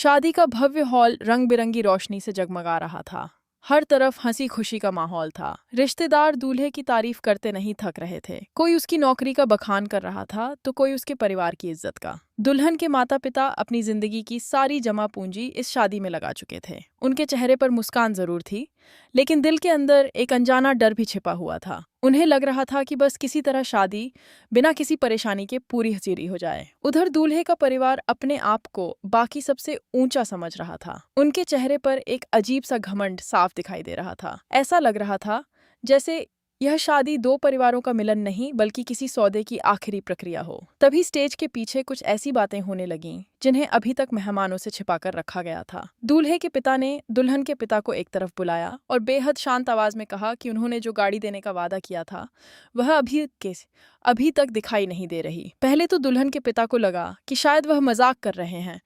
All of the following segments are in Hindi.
शादी का भव्य हॉल रंग बिरंगी रोशनी से जगमगा रहा था। हर तरफ हंसी खुशी का माहौल था। रिश्तेदार दूल्हे की तारीफ करते नहीं थक रहे थे। कोई उसकी नौकरी का बखान कर रहा था तो कोई उसके परिवार की इज्जत का। दुल्हन के माता पिता अपनी जिंदगी की सारी जमा पूंजी इस शादी में लगा चुके थे। उनके चेहरे पर मुस्कान जरूर थी, लेकिन दिल के अंदर एक अनजाना डर भी छिपा हुआ था। उन्हें लग रहा था कि बस किसी तरह शादी बिना किसी परेशानी के पूरी हसीरी हो जाए। उधर दूल्हे का परिवार अपने आप को बाकी सबसे ऊंचा समझ रहा था। उनके चेहरे पर एक अजीब सा घमंड साफ दिखाई दे रहा था। ऐसा लग रहा था जैसे यह शादी दो परिवारों का मिलन नहीं बल्कि किसी सौदे की आखिरी प्रक्रिया हो। तभी स्टेज के पीछे कुछ ऐसी बातें होने लगीं जिन्हें अभी तक मेहमानों से छिपाकर रखा गया था। दूल्हे के पिता ने दुल्हन के पिता को एक तरफ बुलाया और बेहद शांत आवाज में कहा कि उन्होंने जो गाड़ी देने का वादा किया था वह अभी तक दिखाई नहीं दे रही। पहले तो दुल्हन के पिता को लगा कि शायद वह मजाक कर रहे हैं,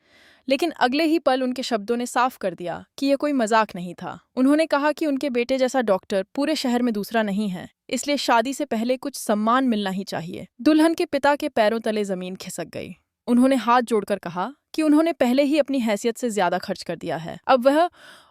लेकिन अगले ही पल उनके शब्दों ने साफ कर दिया कि यह कोई मजाक नहीं था। उन्होंने कहा कि उनके बेटे जैसा डॉक्टर पूरे शहर में दूसरा नहीं है, इसलिए शादी से पहले कुछ सम्मान मिलना ही चाहिए। दुल्हन के पिता के पैरों तले जमीन खिसक गई। उन्होंने हाथ जोड़कर कहा कि उन्होंने पहले ही अपनी हैसियत से ज्यादा खर्च कर दिया है, अब वह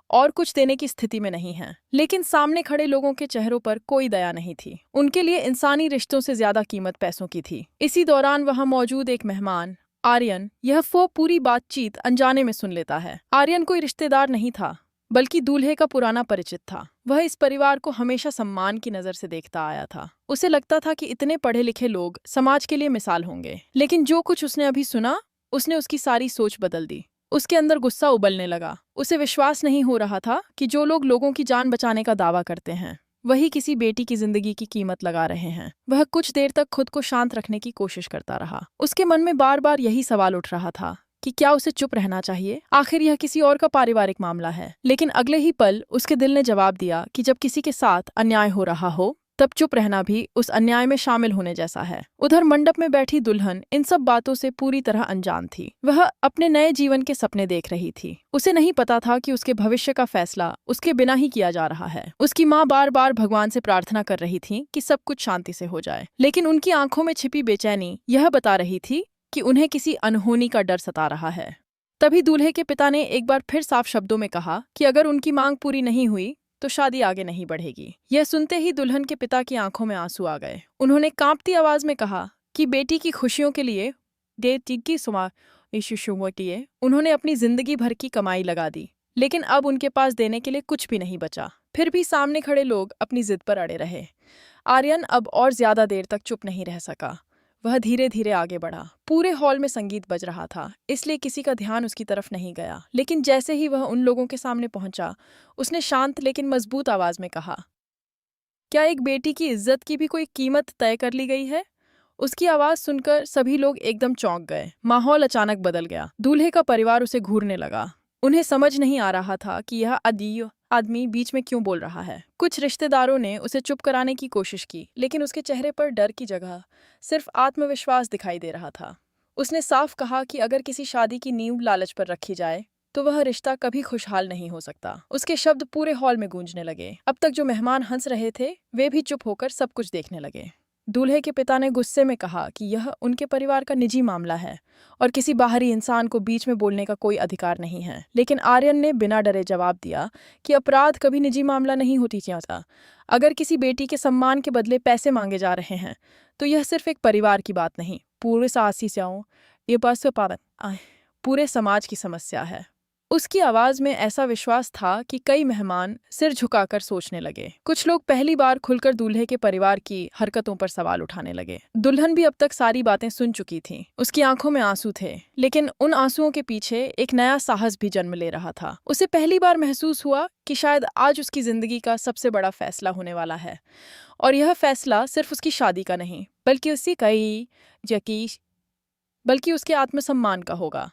और कुछ देने की स्थिति में नहीं है। लेकिन सामने खड़े लोगों के चेहरों पर कोई दया नहीं थी। उनके लिए इंसानी रिश्तों से ज्यादा कीमत पैसों की थी। इसी दौरान वहां मौजूद एक मेहमान आर्यन यह पूरी बातचीत अनजाने में सुन लेता है। आर्यन कोई रिश्तेदार नहीं था, बल्कि दूल्हे का पुराना परिचित था। वह इस परिवार को हमेशा सम्मान की नजर से देखता आया था। उसे लगता था कि इतने पढ़े लिखे लोग समाज के लिए मिसाल होंगे। लेकिन जो कुछ उसने अभी सुना, उसने उसकी सारी सोच बदल दी। उसके अंदर गुस्सा उबलने लगा। उसे विश्वास नहीं हो रहा था कि जो लोग लोगों की जान बचाने का दावा करते हैं वही किसी बेटी की जिंदगी की कीमत लगा रहे हैं। वह कुछ देर तक खुद को शांत रखने की कोशिश करता रहा। उसके मन में बार बार यही सवाल उठ रहा था कि क्या उसे चुप रहना चाहिए, आखिर यह किसी और का पारिवारिक मामला है। लेकिन अगले ही पल उसके दिल ने जवाब दिया कि जब किसी के साथ अन्याय हो रहा हो तब चुप रहना भी उस अन्याय में शामिल होने जैसा है। उधर मंडप में बैठी दुल्हन इन सब बातों से पूरी तरह अनजान थी। वह अपने नए जीवन के सपने देख रही थी। उसे नहीं पता था कि उसके भविष्य का फैसला उसके बिना ही किया जा रहा है। उसकी माँ बार बार भगवान से प्रार्थना कर रही थी कि सब कुछ शांति से हो जाए, लेकिन उनकी आंखों में छिपी बेचैनी यह बता रही थी कि उन्हें किसी अनहोनी का डर सता रहा है। तभी दूल्हे के पिता ने एक बार फिर साफ शब्दों में कहा कि अगर उनकी मांग पूरी नहीं हुई तो शादी आगे नहीं बढ़ेगी। यह सुनते ही दुल्हन के पिता की आंखों में आंसू आ गए। उन्होंने कांपती आवाज में कहा कि बेटी की खुशियों के लिए उन्होंने अपनी जिंदगी भर की कमाई लगा दी, लेकिन अब उनके पास देने के लिए कुछ भी नहीं बचा। फिर भी सामने खड़े लोग अपनी जिद पर अड़े रहे। आर्यन अब और ज्यादा देर तक चुप नहीं रह सका। वह धीरे धीरे आगे बढ़ा। पूरे हॉल में संगीत बज रहा था, इसलिए किसी का ध्यान उसकी तरफ नहीं गया। लेकिन जैसे ही वह उन लोगों के सामने पहुंचा, उसने शांत लेकिन मजबूत आवाज में कहा, क्या एक बेटी की इज्जत की भी कोई कीमत तय कर ली गई है? उसकी आवाज सुनकर सभी लोग एकदम चौंक गए। माहौल अचानक बदल गया। दूल्हे का परिवार उसे घूरने लगा। उन्हें समझ नहीं आ रहा था कि यह अदीय आदमी बीच में क्यों बोल रहा है। कुछ रिश्तेदारों ने उसे चुप कराने की कोशिश की, लेकिन उसके चेहरे पर डर की जगह सिर्फ आत्मविश्वास दिखाई दे रहा था। उसने साफ कहा कि अगर किसी शादी की नींव लालच पर रखी जाए तो वह रिश्ता कभी खुशहाल नहीं हो सकता। उसके शब्द पूरे हॉल में गूंजने लगे। अब तक जो मेहमान हंस रहे थे वे भी चुप होकर सब कुछ देखने लगे। दूल्हे के पिता ने गुस्से में कहा कि यह उनके परिवार का निजी मामला है और किसी बाहरी इंसान को बीच में बोलने का कोई अधिकार नहीं है। लेकिन आर्यन ने बिना डरे जवाब दिया कि अपराध कभी निजी मामला नहीं होती चाहता। अगर किसी बेटी के सम्मान के बदले पैसे मांगे जा रहे हैं तो यह सिर्फ एक परिवार की बात नहीं, पूरे समाज की समस्या है। उसकी आवाज में ऐसा विश्वास था कि कई मेहमान सिर झुकाकर सोचने लगे। कुछ लोग पहली बार खुलकर दूल्हे के परिवार की हरकतों पर सवाल उठाने लगे। दुल्हन भी अब तक सारी बातें सुन चुकी थी। उसकी आंखों में आंसू थे, लेकिन उन आंसुओं के पीछे एक नया साहस भी जन्म ले रहा था। उसे पहली बार महसूस हुआ कि शायद आज उसकी जिंदगी का सबसे बड़ा फैसला होने वाला है, और यह फैसला सिर्फ उसकी शादी का नहीं बल्कि उसके आत्मसम्मान का होगा।